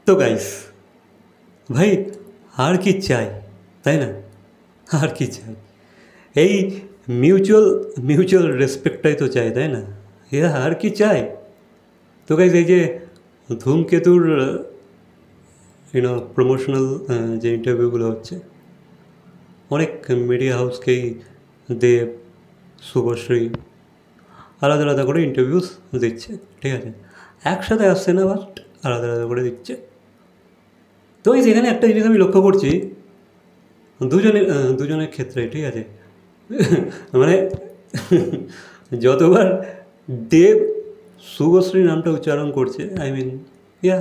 তো গাইস ভাই, আর কি চাই, তাই না? আর কি চাই? এই মিউচুয়াল মিউচুয়াল রেসপেক্টটাই তো চাই, তাই না? এরা আর কি চাই? তো গাইস, এই যে ধূমকেতুর প্রমোশনাল যে ইন্টারভিউগুলো হচ্ছে, অনেক মিডিয়া হাউসকেই দেব, শুভশ্রী আলাদা আলাদা করে ইন্টারভিউস দিচ্ছে, ঠিক আছে? একসাথে আসছে না, বাট আলাদা আলাদা করে দিচ্ছে। তো এই যেখানে একটা জিনিস আমি লক্ষ্য করছি দুজনের ক্ষেত্রে, ঠিক আছে? মানে যতবার দেব শুভশ্রী নামটা উচ্চারণ করছে, আই মিন ইয়া,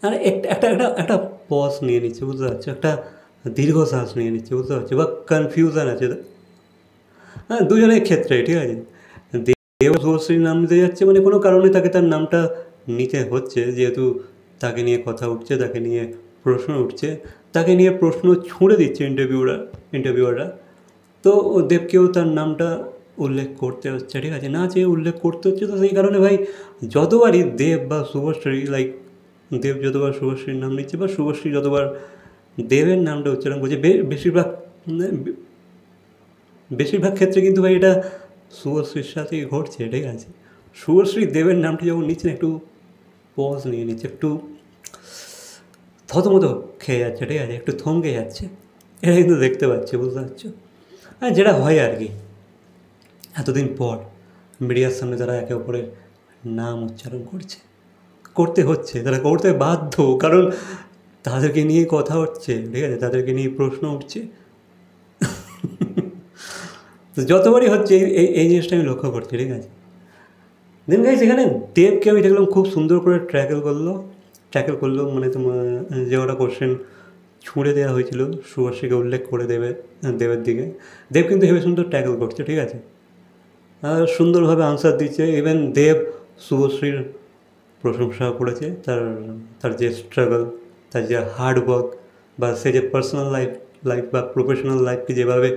আর একটা একটা একটা একটা পজ নিয়ে নিচ্ছে, বুঝতে পারছো? একটা দীর্ঘশ্বাস নিয়ে নিচ্ছে, বুঝতে পারছো? বা কনফিউশন আছে। হ্যাঁ, দুজনের ক্ষেত্রে, ঠিক আছে? দেব শুভশ্রীর নাম নিতে যাচ্ছে মানে কোনো কারণে তাকে তার নামটা নিতে হচ্ছে, যেহেতু তাকে নিয়ে কথা উঠছে, তাকে নিয়ে প্রশ্ন উঠছে, তাকে নিয়ে প্রশ্ন ছুঁড়ে দিচ্ছে ইন্টারভিউয়াররা। তো দেবকেও তার নামটা উল্লেখ করতে হচ্ছে, ঠিক আছে? না চেয়ে উল্লেখ করতে হচ্ছে। তো সেই কারণে ভাই, যতবারই দেব বা শুভশ্রী, লাইক দেব যতবার শুভশ্রীর নাম নিচ্ছে বা শুভশ্রী যতবার দেবের নামটা উচ্চারণ করছে, বেশিরভাগ ক্ষেত্রে কিন্তু ভাই এটা শুভশ্রীর সাথেই ঘটছে, ঠিক আছে? শুভশ্রী দেবের নামটি যখন নিচ্ছেন, একটু পজ নিয়ে নিচ্ছে, একটু থতমতো খেয়ে যাচ্ছে, ঠিক আছে? একটু থমকে যাচ্ছে। এটা কিন্তু দেখতে পাচ্ছি, বুঝতে পারছো? আর যেটা হয় আর কি, এতদিন পর মিডিয়ার সামনে তারা একে অপরের নাম উচ্চারণ করতে হচ্ছে, তারা করতে বাধ্য, কারণ তাদেরকে নিয়ে কথা হচ্ছে, ঠিক আছে? তাদেরকে নিয়ে প্রশ্ন উঠছে। তো যতবারই হচ্ছে এই জিনিসটা আমি লক্ষ্য করছি, ঠিক আছে? দেন গাইজ, এখানে দেবকে আমি দেখলাম খুব সুন্দর করে ট্যাকেল করলো, মানে তোমার যে ওটা কোশ্চেন ছুঁড়ে দেওয়া হয়েছিল শুভশ্রীকে উল্লেখ করে দেবের দিকে, দেব কিন্তু হেবে সুন্দর ট্যাকেল করছে, ঠিক আছে? আর সুন্দরভাবে আনসার দিচ্ছে। ইভেন দেব শুভশ্রীর প্রশংসা করেছে, তার তার যে স্ট্রাগল, তার যে হার্ডওয়ার্ক, বা সে যে পার্সোনাল লাইফ বা প্রফেশনাল লাইফকে যেভাবে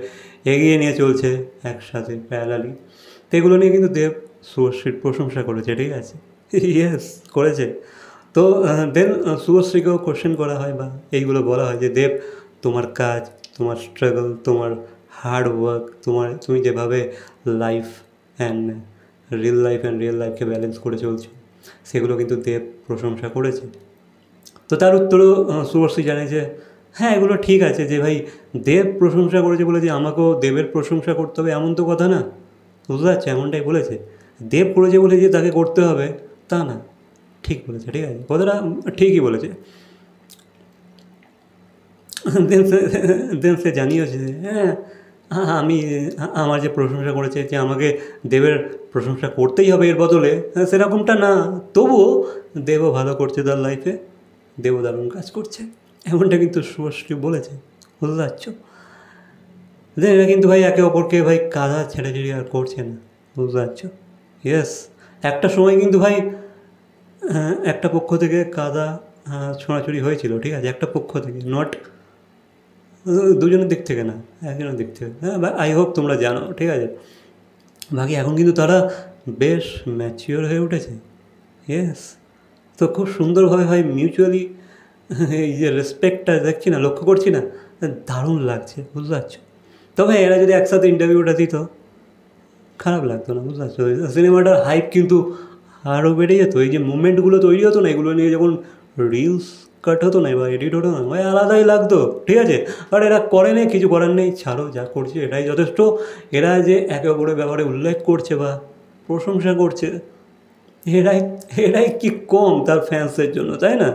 এগিয়ে নিয়ে চলছে একসাথে প্যারালালি, তো এগুলো নিয়ে কিন্তু দেব শুভশ্রীর প্রশংসা করেছে, ঠিক আছে? ইয়েস, করেছে। তো দেন শুভশ্রীকেও কোশ্চেন করা হয় বা এইগুলো বলা হয় যে, দেব, তোমার কাজ, তোমার স্ট্রাগল, তোমার হার্ডওয়ার্ক, তুমি যেভাবে লাইফ অ্যান্ড রিয়েল লাইফকে ব্যালেন্স করে চলছো, সেগুলো কিন্তু দেব প্রশংসা করেছে। তো তার উত্তরও শুভশ্রী জানে যে হ্যাঁ, এগুলো ঠিক আছে, যে ভাই দেব প্রশংসা করেছে বলে যে আমাকেও দেবের প্রশংসা করতে হবে এমন তো কথা না, বুঝতে পারছো? এমনটাই বলেছে। দেব করেছে বলে যে তাকে করতে হবে তা না, ঠিক বলেছে, ঠিক আছে? কথাটা ঠিকই বলেছে। দেন সে জানিয়েছে যে হ্যাঁ, আমি আমার যে প্রশংসা করেছে, যে আমাকে দেবের প্রশংসা করতেই হবে এর বদলে, সেরকমটা না। তবুও দেবও ভালো করছে তার লাইফে, দেবও দারুণ কাজ করছে, এমনটা কিন্তু শুভশ্রী বলেছে, বুঝতে পারছো? এরা কিন্তু ভাই একে অপরকে ভাই কাঁধা ছেড়ে আর করছে না, বুঝতে পারছো? ইয়েস, একটা সময় কিন্তু ভাই একটা পক্ষ থেকে কাদা ছোঁড়াছুড়ি হয়েছিল, ঠিক আছে? একটা পক্ষ থেকে, নট দুজনের দিক থেকে না, একজনের দিক থেকে। হ্যাঁ, আই হোপ তোমরা জানো, ঠিক আছে? বাকি এখন কিন্তু তারা বেশ ম্যাচিওর হয়ে উঠেছে। ইয়েস, তো খুব সুন্দরভাবে ভাই মিউচুয়ালি এই যে রেসপেক্টটা দেখছি না, লক্ষ্য করছি না, দারুণ লাগছে, বুঝতে পারছো? তবে এরা যদি একসাথে ইন্টারভিউটা দিত, খারাপ লাগতো না, বুঝতে পারছো? সিনেমাটার হাইপ কিন্তু আরও বেড়ে যেত। এই যে মুভমেন্টগুলো তৈরি হতো না, এগুলো নিয়ে যখন রিলস কাট হতো না বা এডিট হতো না, ভাই আলাদাই লাগতো, ঠিক আছে? আর এরা করে নেই, কিছু করার নেই, ছাড়ো, যা করছে এটাই যথেষ্ট। এরা যে একে অপরের ব্যাপারে উল্লেখ করছে বা প্রশংসা করছে, এরাই এরাই কি কম তার ফ্যান্সের জন্য, তাই না?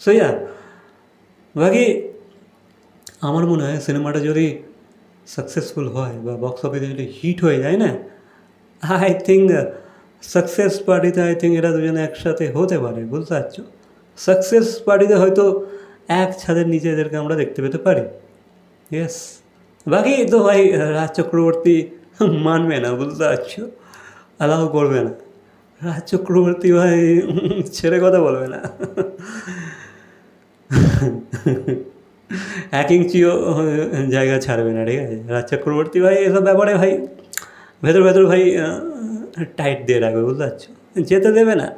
সোয়া, বাকি আমার মনে হয় সিনেমাটা যদি সাকসেসফুল হয় বা বক্স অফিসে যদি হিট হয়ে যায় না, আই থিঙ্ক সাকসেস পার্টিতে এরা দুজনে একসাথে হতে পারে, বুঝতে পারছো? সাকসেস পার্টিতে হয়তো এক ছাদের নিচে এদেরকে আমরা দেখতে পেতে পারি। ইয়েস, বাকি তো ভাই রাজ চক্রবর্তী মানবে না, বুঝতে পারছো? অ্যালাউ করবে না। রাজ চক্রবর্তী ভাই ছেড়ে কথা বলবে না। এক ইঞ্চিও জায়গা ছাড়বে না, ঠিক আছে? রাজ চক্রবর্তী ভাই এসব ব্যাপারে ভাই ভেতর ভাই টাইট দিয়ে রাখবে, বুঝতে পারছো? যেতে দেবে না,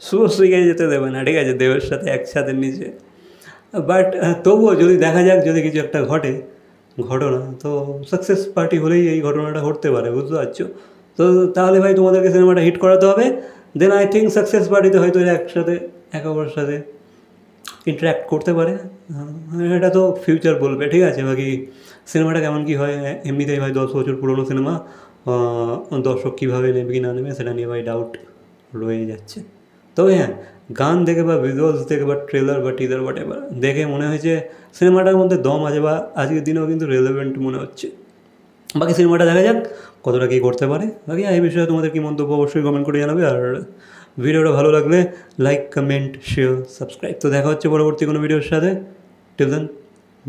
শুভশ্রীকে যেতে দেবে না, ঠিক আছে, দেবের সাথে একসাথে নিচে। বাট তবুও যদি দেখা যাক, যদি কিছু একটা ঘটে ঘটনা, তো সাকসেস পার্টি হলেই এই ঘটনাটা ঘটতে পারে, বুঝতে পারছো? তো তাহলে ভাই তোমাদেরকে সিনেমাটা হিট করাতে হবে। দেন আই থিঙ্ক সাকসেস পার্টিতে হয়তো এরা একসাথে একে অপরের সাথে ইন্টারাক্ট করতে পারে। এটা তো ফিউচার বলবে, ঠিক আছে? বাকি সিনেমাটা কেমন কী হয়, এমনিতেই ভাই 10 বছর পুরনো সিনেমা, দর্শক কীভাবে নেবে কি না নেবে সেটা নিয়ে ভাই ডাউট রয়ে যাচ্ছে। তবে হ্যাঁ, গান দেখে বা ভিজুয়ালস দেখে বা ট্রেলার বা টিজার হোয়াট এভার দেখে মনে হয়েছে সিনেমাটার মধ্যে দম আছে, বা আজকের দিনেও কিন্তু রেলেভেন্ট মনে হচ্ছে। বাকি সিনেমাটা দেখা যাক কতটা কী করতে পারে। বাকি এই বিষয়ে তোমাদের কী মন্তব্য অবশ্যই কমেন্ট করে জানাবে। আর ভিডিওটা ভালো লাগলে লাইক, কমেন্ট, শেয়ার, সাবস্ক্রাইব। তো দেখা হচ্ছে পরবর্তী কোনো ভিডিওর সাথে। Till then,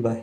by.